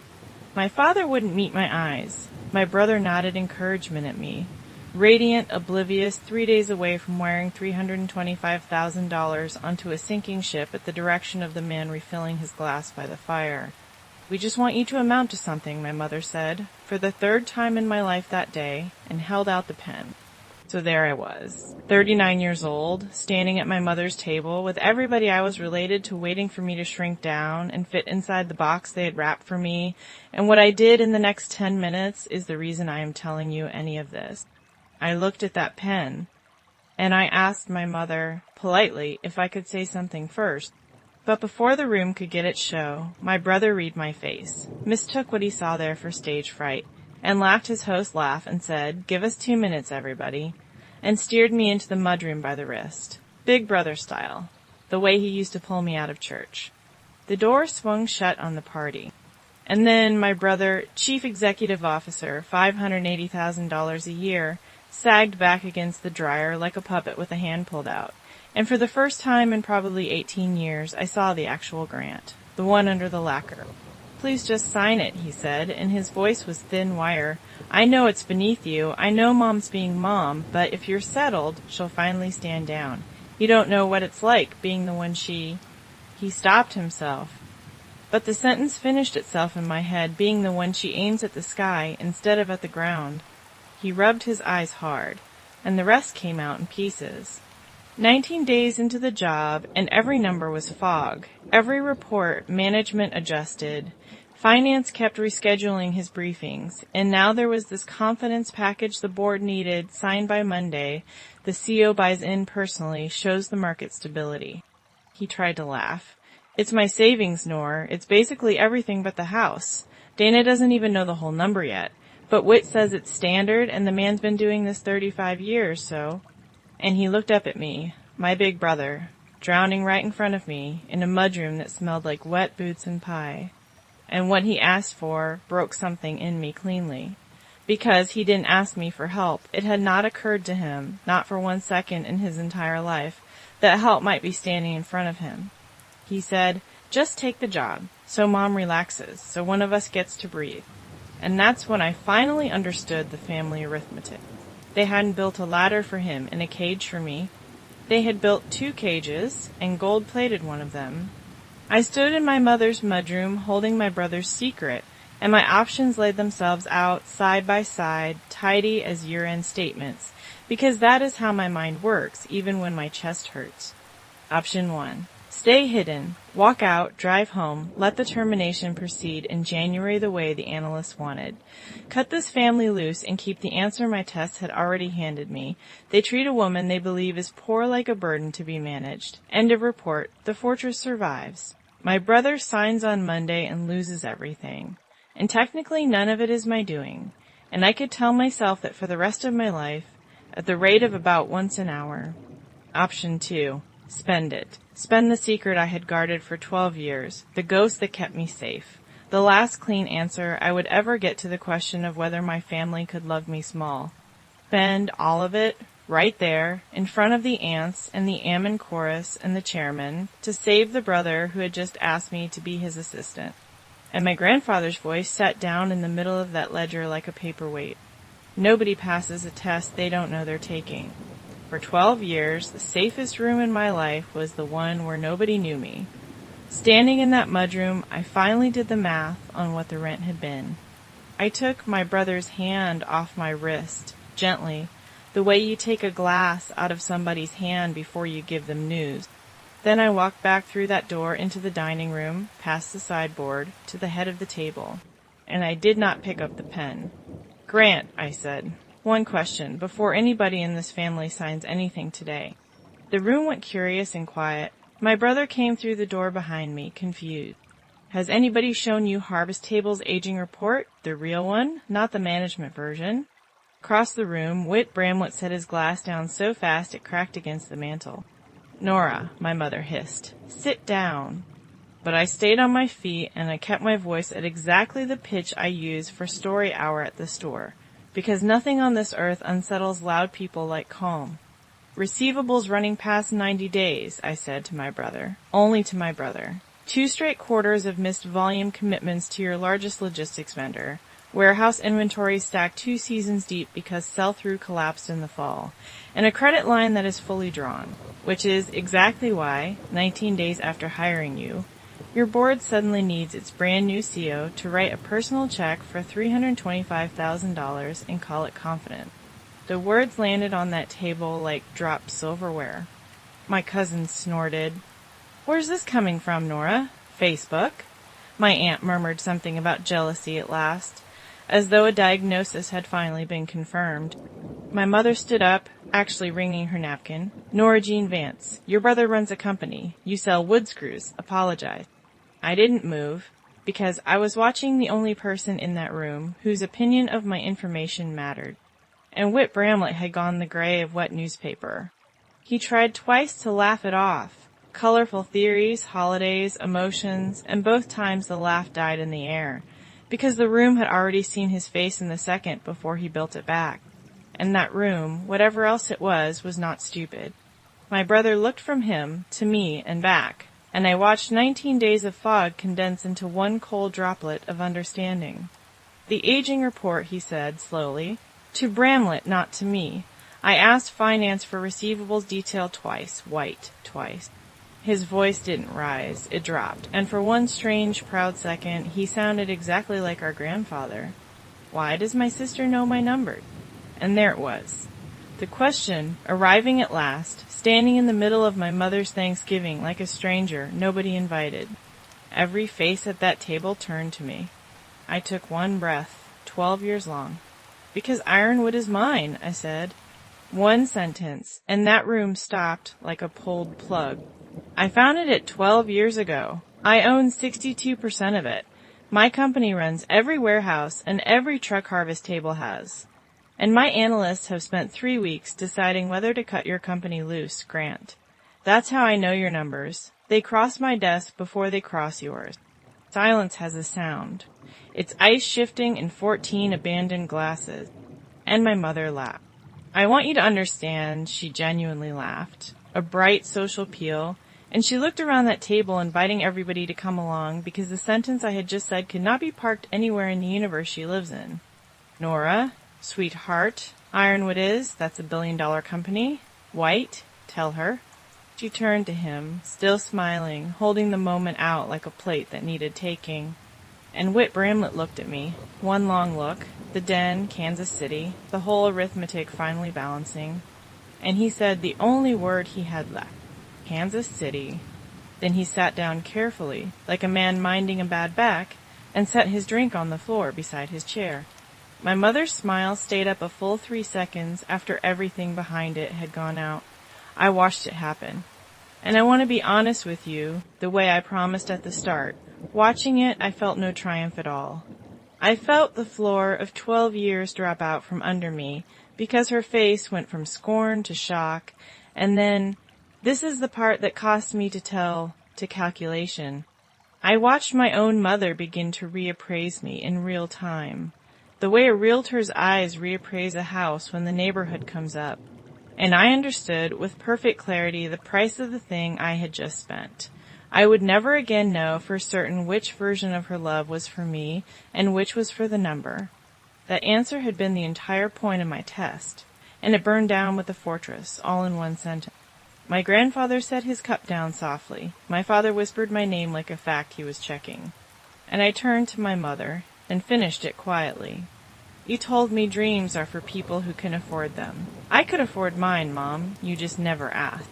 My father wouldn't meet my eyes. My brother nodded encouragement at me. Radiant, oblivious, 3 days away from wiring $325,000 onto a sinking ship at the direction of the man refilling his glass by the fire. "We just want you to amount to something," my mother said, for the third time in my life that day, and held out the pen. So there I was, 39 years old, standing at my mother's table, with everybody I was related to waiting for me to shrink down and fit inside the box they had wrapped for me, and what I did in the next 10 minutes is the reason I am telling you any of this. I looked at that pen, and I asked my mother, politely, if I could say something first. But before the room could get its show, my brother read my face, mistook what he saw there for stage fright, and laughed his host's laugh and said, "Give us 2 minutes, everybody," and steered me into the mudroom by the wrist, big brother style, the way he used to pull me out of church. The door swung shut on the party. And then my brother, chief executive officer, $580,000 a year, sagged back against the dryer like a puppet with a hand pulled out. And for the first time in probably 18 years, I saw the actual grant, the one under the lacquer. "Please just sign it," he said, and his voice was thin wire. "I know it's beneath you. I know Mom's being Mom, but if you're settled, she'll finally stand down. You don't know what it's like, being the one she—" He stopped himself. But the sentence finished itself in my head, being the one she aims at the sky instead of at the ground. He rubbed his eyes hard, and the rest came out in pieces. 19 days into the job, and every number was fog. Every report, management adjusted. Finance kept rescheduling his briefings, and now there was this confidence package the board needed, signed by Monday. The CEO buys in personally, shows the market stability. He tried to laugh. "It's my savings, Nor. It's basically everything but the house. Dana doesn't even know the whole number yet. But Whit says it's standard, and the man's been doing this 35 years, so—" And he looked up at me, my big brother, drowning right in front of me, in a mudroom that smelled like wet boots and pie. And what he asked for broke something in me cleanly. Because he didn't ask me for help. It had not occurred to him, not for 1 second in his entire life, that help might be standing in front of him. He said, "Just take the job, so Mom relaxes, so one of us gets to breathe." And that's when I finally understood the family arithmetic. They hadn't built a ladder for him and a cage for me. They had built 2 cages and gold-plated one of them. I stood in my mother's mudroom holding my brother's secret, and my options laid themselves out side by side, tidy as year-end statements, because that is how my mind works, even when my chest hurts. Option 1. Stay hidden, walk out, drive home, let the termination proceed in January the way the analysts wanted. Cut this family loose and keep the answer my test had already handed me. They treat a woman they believe is poor like a burden to be managed. End of report. The fortress survives. My brother signs on Monday and loses everything. And technically none of it is my doing. And I could tell myself that for the rest of my life, at the rate of about once an hour. Option 2. Spend it. Spend the secret I had guarded for 12 years, the ghost that kept me safe. The last clean answer I would ever get to the question of whether my family could love me small. Spend all of it, right there, in front of the aunts and the Ammon chorus and the chairman, to save the brother who had just asked me to be his assistant. And my grandfather's voice sat down in the middle of that ledger like a paperweight. Nobody passes a test they don't know they're taking. For 12 years, the safest room in my life was the one where nobody knew me. Standing in that mudroom, I finally did the math on what the rent had been. I took my brother's hand off my wrist, gently, the way you take a glass out of somebody's hand before you give them news. Then I walked back through that door into the dining room, past the sideboard, to the head of the table. And I did not pick up the pen. "Grant," I said. "One question, before anybody in this family signs anything today." The room went curious and quiet. My brother came through the door behind me, confused. "Has anybody shown you Harvest Table's aging report? The real one, not the management version?" Across the room, Whit Bramlett set his glass down so fast it cracked against the mantel. "Nora," my mother hissed, "sit down." But I stayed on my feet, and I kept my voice at exactly the pitch I use for story hour at the store. Because nothing on this earth unsettles loud people like calm. "Receivables running past 90 days, I said to my brother. Only to my brother. 2 straight quarters of missed volume commitments to your largest logistics vendor. Warehouse inventory stacked 2 seasons deep because sell-through collapsed in the fall. And a credit line that is fully drawn. Which is exactly why, 19 days after hiring you, your board suddenly needs its brand new CO to write a personal check for $325,000 and call it confident." The words landed on that table like dropped silverware. My cousin snorted. "Where's this coming from, Nora? Facebook?" My aunt murmured something about jealousy at last, as though a diagnosis had finally been confirmed. My mother stood up, actually wringing her napkin. "Nora Jean Vance, your brother runs a company. You sell wood screws. Apologize." I didn't move, because I was watching the only person in that room whose opinion of my information mattered. And Whit Bramlett had gone the gray of wet newspaper. He tried twice to laugh it off. Colorful theories, holidays, emotions, and both times the laugh died in the air, because the room had already seen his face in the second before he built it back. And that room, whatever else it was not stupid. My brother looked from him to me and back, and I watched 19 days of fog condense into one cold droplet of understanding. "The aging report," he said slowly, "to Bramlett, not to me. I asked finance for receivables detail twice, white, twice." His voice didn't rise, it dropped, and for one strange, proud second, he sounded exactly like our grandfather. "Why does my sister know my number?" And there it was. The question, arriving at last, standing in the middle of my mother's Thanksgiving like a stranger, nobody invited. Every face at that table turned to me. I took one breath, 12 years long. "Because Ironwood is mine," I said. One sentence, and that room stopped like a pulled plug. "I founded it 12 years ago. I own 62% of it. My company runs every warehouse and every truck Harvest Table has. And my analysts have spent 3 weeks deciding whether to cut your company loose, Grant. That's how I know your numbers. They cross my desk before they cross yours. Silence has a sound. It's ice shifting in 14 abandoned glasses." And my mother laughed. I want you to understand, she genuinely laughed. a bright social appeal, and she looked around that table inviting everybody to come along because the sentence I had just said could not be parked anywhere in the universe she lives in. Nora, sweetheart, Ironwood that's $1 billion company. White, tell her. She turned to him, still smiling, holding the moment out like a plate that needed taking. And Whit Bramlett looked at me, one long look, the den, Kansas City, the whole arithmetic finally balancing, and he said the only word he had left, Kansas City. Then he sat down carefully, like a man minding a bad back, and set his drink on the floor beside his chair. My mother's smile stayed up a full 3 seconds after everything behind it had gone out. I watched it happen. And I want to be honest with you, the way I promised at the start. Watching it, I felt no triumph at all. I felt the floor of 12 years drop out from under me because her face went from scorn to shock, and then, this is the part that cost me to tell, to calculation. I watched my own mother begin to reappraise me in real time, the way a realtor's eyes reappraise a house when the neighborhood comes up. And I understood with perfect clarity the price of the thing I had just spent. I would never again know for certain which version of her love was for me and which was for the number. That answer had been the entire point of my test, and it burned down with a fortress, all in one sentence. My grandfather set his cup down softly. My father whispered my name like a fact he was checking. And I turned to my mother and finished it quietly. You told me dreams are for people who can afford them. I could afford mine, Mom. You just never asked.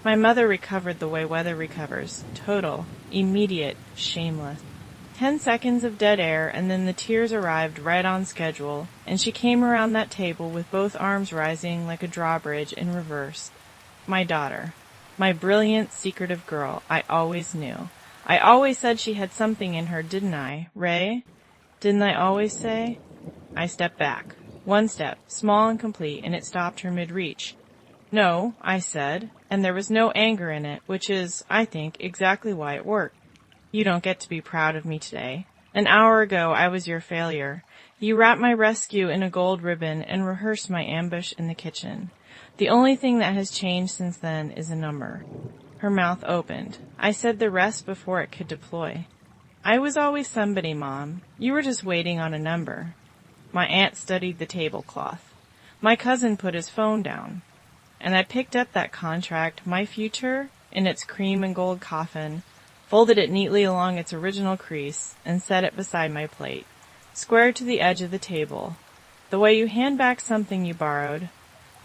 My mother recovered the way weather recovers. Total, immediate, shameless. 10 seconds of dead air, and then the tears arrived right on schedule, and she came around that table with both arms rising like a drawbridge in reverse. My daughter. My brilliant, secretive girl. I always knew. I always said she had something in her, didn't I, Ray? Didn't I always say? I stepped back. One step, small and complete, and it stopped her mid-reach. No, I said, and there was no anger in it, which is, I think, exactly why it worked. You don't get to be proud of me today. An hour ago, I was your failure. You wrapped my rescue in a gold ribbon and rehearsed my ambush in the kitchen. The only thing that has changed since then is a number. Her mouth opened. I said the rest before it could deploy. I was always somebody, Mom. You were just waiting on a number. My aunt studied the tablecloth. My cousin put his phone down. And I picked up that contract, my future, in its cream and gold coffin, folded it neatly along its original crease, and set it beside my plate, square to the edge of the table. The way you hand back something you borrowed.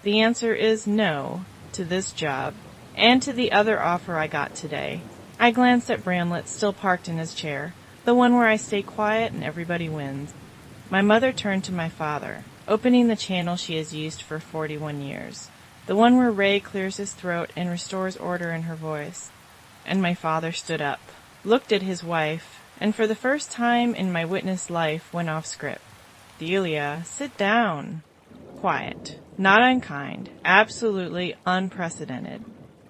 The answer is no to this job, and to the other offer I got today. I glanced at Bramlett, still parked in his chair, the one where I stay quiet and everybody wins. My mother turned to my father, opening the channel she has used for 41 years, the one where Ray clears his throat and restores order in her voice. And my father stood up, looked at his wife, and for the first time in my witness life went off script. Delia, sit down. Quiet, not unkind, absolutely unprecedented.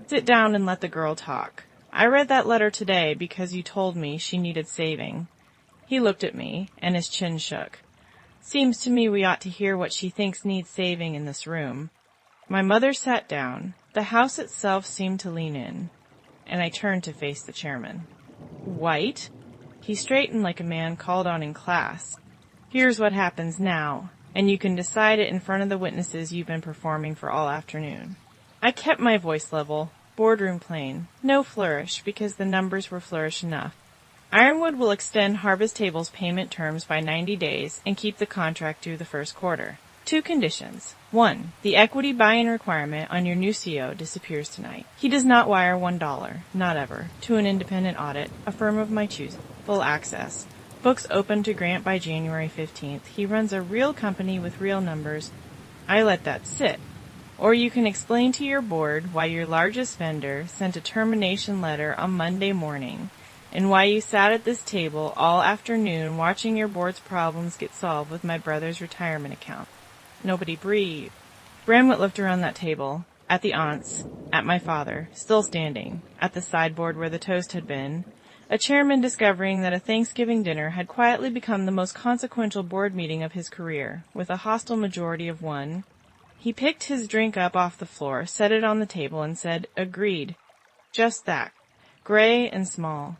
Sit down and let the girl talk. I read that letter today because you told me she needed saving. He looked at me, and his chin shook. Seems to me we ought to hear what she thinks needs saving in this room. My mother sat down. The house itself seemed to lean in, and I turned to face the chairman. White? He straightened like a man called on in class. Here's what happens now, and you can decide it in front of the witnesses you've been performing for all afternoon. I kept my voice level, boardroom plain, no flourish, because the numbers were flourish enough. Ironwood will extend Harvest Table's payment terms by 90 days and keep the contract through the first quarter. 2 conditions. 1. The equity buy-in requirement on your new CO disappears tonight. He does not wire $1, not ever, to an independent audit, a firm of my choosing. Full access. Books open to grant by January 15th. He runs a real company with real numbers. I let that sit. Or you can explain to your board why your largest vendor sent a termination letter on Monday morning, and why you sat at this table all afternoon watching your board's problems get solved with my brother's retirement account. Nobody breathed. Bramlett looked around that table, at the aunts, at my father, still standing, at the sideboard where the toast had been, a chairman discovering that a Thanksgiving dinner had quietly become the most consequential board meeting of his career, with a hostile majority of 1, He picked his drink up off the floor, set it on the table, and said, "Agreed." Just that. Gray and small.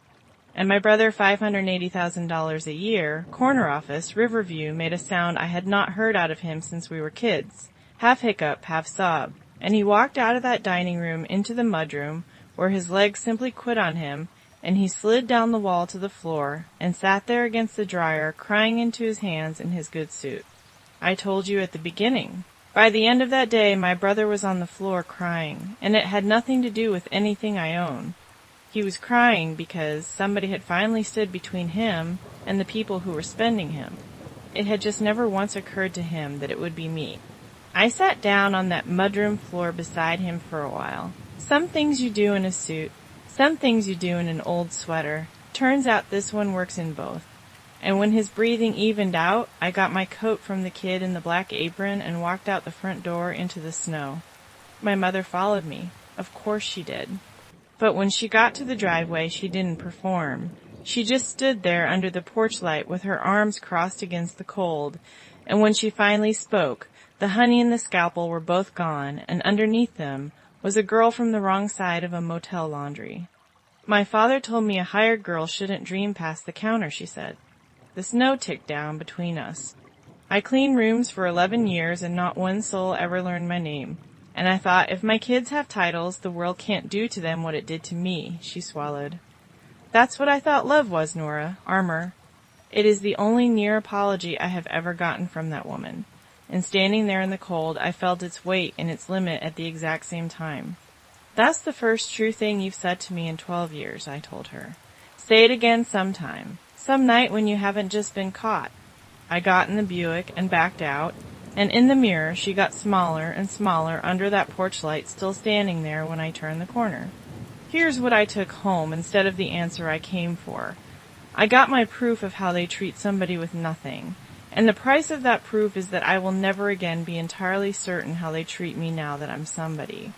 And my brother $580,000 a year, corner office, Riverview, made a sound I had not heard out of him since we were kids. Half hiccup, half sob. And he walked out of that dining room into the mudroom, where his legs simply quit on him, and he slid down the wall to the floor, and sat there against the dryer, crying into his hands in his good suit. I told you at the beginning. By the end of that day, my brother was on the floor crying, and it had nothing to do with anything I own. He was crying because somebody had finally stood between him and the people who were spending him. It had just never once occurred to him that it would be me. I sat down on that mudroom floor beside him for a while. Some things you do in a suit, some things you do in an old sweater. Turns out this one works in both. And when his breathing evened out, I got my coat from the kid in the black apron and walked out the front door into the snow. My mother followed me. Of course she did. But when she got to the driveway, she didn't perform. She just stood there under the porch light with her arms crossed against the cold, and when she finally spoke, the honey and the scalpel were both gone, and underneath them was a girl from the wrong side of a motel laundry. "My father told me a hired girl shouldn't dream past the counter," she said. The snow ticked down between us. I cleaned rooms for 11 years, and not one soul ever learned my name. And I thought, if my kids have titles, the world can't do to them what it did to me. She swallowed. That's what I thought love was, Nora. Armor. It is the only near apology I have ever gotten from that woman. And standing there in the cold, I felt its weight and its limit at the exact same time. That's the first true thing you've said to me in 12 years, I told her. Say it again sometime. Some night when you haven't just been caught. I got in the Buick and backed out, and in the mirror she got smaller and smaller under that porch light still standing there when I turned the corner. Here's what I took home instead of the answer I came for. I got my proof of how they treat somebody with nothing, and the price of that proof is that I will never again be entirely certain how they treat me now that I'm somebody.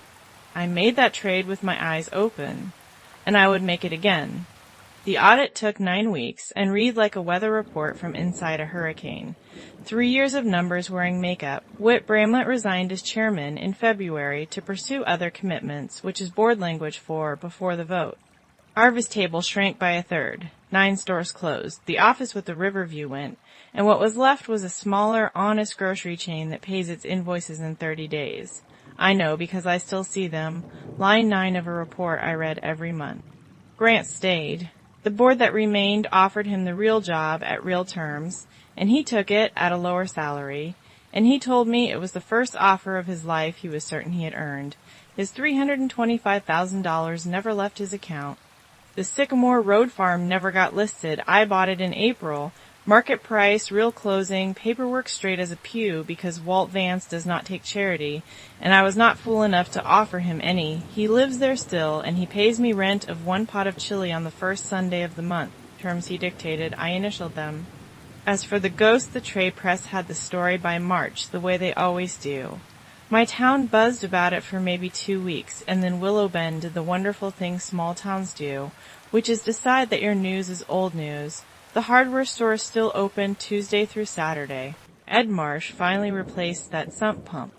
I made that trade with my eyes open, and I would make it again. The audit took 9 weeks and read like a weather report from inside a hurricane. 3 years of numbers wearing makeup. Whit Bramlett resigned as chairman in February to pursue other commitments, which is board language for before the vote. Arvis table shrank by a third. 9 stores closed. The office with the Riverview went, and what was left was a smaller, honest grocery chain that pays its invoices in 30 days. I know because I still see them. Line 9 of a report I read every month. Grant stayed. The board that remained offered him the real job at real terms, and he took it at a lower salary, and he told me it was the first offer of his life he was certain he had earned. His $325,000 never left his account. The Sycamore Road farm never got listed. I bought it in April. Market price, real closing, paperwork straight as a pew because Walt Vance does not take charity, and I was not fool enough to offer him any. He lives there still, and he pays me rent of 1 pot of chili on the first Sunday of the month. Terms he dictated, I initialed them. As for the ghost, the trade press had the story by March, the way they always do. My town buzzed about it for maybe 2 weeks, and then Willow Bend did the wonderful thing small towns do, which is decide that your news is old news. The hardware store is still open Tuesday through Saturday. Ed Marsh finally replaced that sump pump,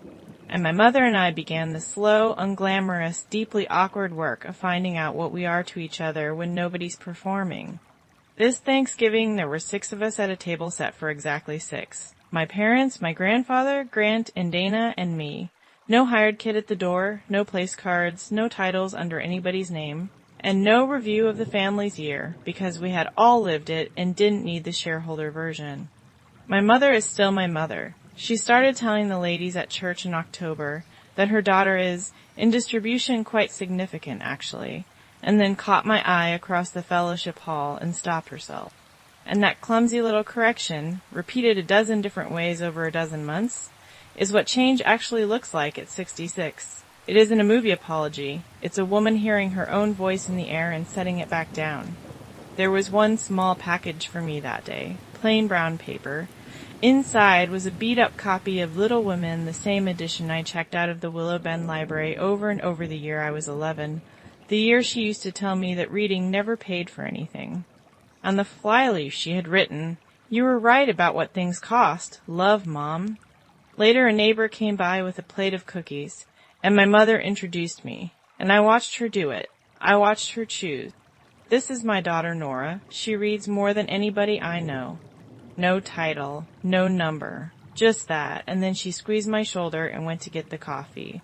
and my mother and I began the slow, unglamorous, deeply awkward work of finding out what we are to each other when nobody's performing. This Thanksgiving, there were 6 of us at a table set for exactly 6. My parents, my grandfather, Grant, and Dana, and me. No hired kid at the door, no place cards, no titles under anybody's name. And no review of the family's year, because we had all lived it and didn't need the shareholder version. My mother is still my mother. She started telling the ladies at church in October that her daughter is, in distribution, quite significant, actually, and then caught my eye across the fellowship hall and stopped herself. And that clumsy little correction, repeated a dozen different ways over a dozen months, is what change actually looks like at 66. It isn't a movie apology. It's a woman hearing her own voice in the air and setting it back down. There was one small package for me that day, plain brown paper. Inside was a beat-up copy of Little Women, the same edition I checked out of the Willow Bend library over and over the year I was 11, the year she used to tell me that reading never paid for anything. On the flyleaf she had written, "You were right about what things cost. Love, Mom." Later, a neighbor came by with a plate of cookies, and my mother introduced me, and I watched her do it. I watched her choose. This is my daughter Nora. She reads more than anybody I know. No title, no number, just that, and then she squeezed my shoulder and went to get the coffee.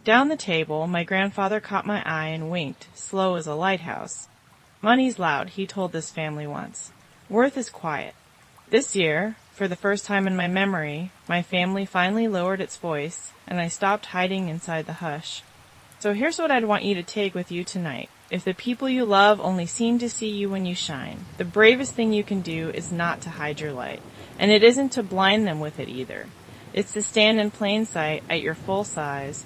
Down the table, my grandfather caught my eye and winked, slow as a lighthouse. Money's loud, he told this family once. Worth is quiet. This year, for the first time in my memory, my family finally lowered its voice, and I stopped hiding inside the hush. So here's what I'd want you to take with you tonight. If the people you love only seem to see you when you shine, the bravest thing you can do is not to hide your light, and it isn't to blind them with it either. It's to stand in plain sight at your full size,